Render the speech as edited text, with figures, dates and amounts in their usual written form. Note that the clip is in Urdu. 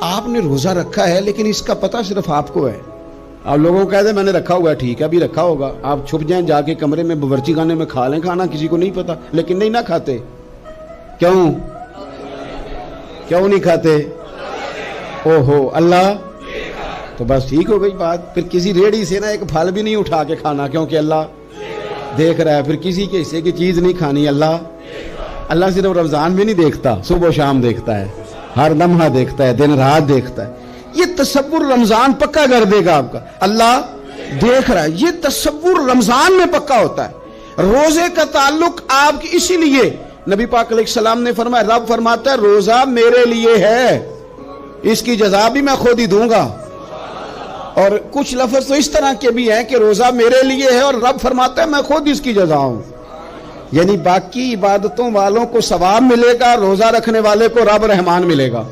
آپ نے روزہ رکھا ہے لیکن اس کا پتہ صرف آپ کو ہے. آپ لوگوں کو کہہ دیں میں نے رکھا ہوا ہے، ٹھیک ہے ابھی رکھا ہوگا، آپ چھپ جائیں جا کے کمرے میں باورچی خانے میں کھا لیں کھانا، کسی کو نہیں پتا. لیکن نہیں نہ کھاتے. کیوں نہیں کھاتے؟ اوہو اللہ، تو بس ٹھیک ہو گئی بات. پھر کسی ریڑھی سے نا ایک پھل بھی نہیں اٹھا کے کھانا کیونکہ اللہ دیکھ رہا ہے. پھر کسی کے حصے کی چیز نہیں کھانی. اللہ صرف رمضان میں نہیں دیکھتا، صبح و شام دیکھتا ہے، ہر لمحہ دیکھتا ہے، دن رات دیکھتا ہے. یہ تصور رمضان پکا کر دے گا آپ کا. اللہ دیکھ رہا ہے، یہ تصور رمضان میں پکا ہوتا ہے. روزے کا تعلق آپ کی، اسی لیے نبی پاک علیہ السلام نے فرمایا، رب فرماتا ہے روزہ میرے لیے ہے، اس کی جزا بھی میں خود ہی دوں گا. اور کچھ لفظ تو اس طرح کے بھی ہیں کہ روزہ میرے لیے ہے اور رب فرماتا ہے میں خود اس کی جزا ہوں. یعنی باقی عبادتوں والوں کو ثواب ملے گا، روزہ رکھنے والے کو رب رحمان ملے گا.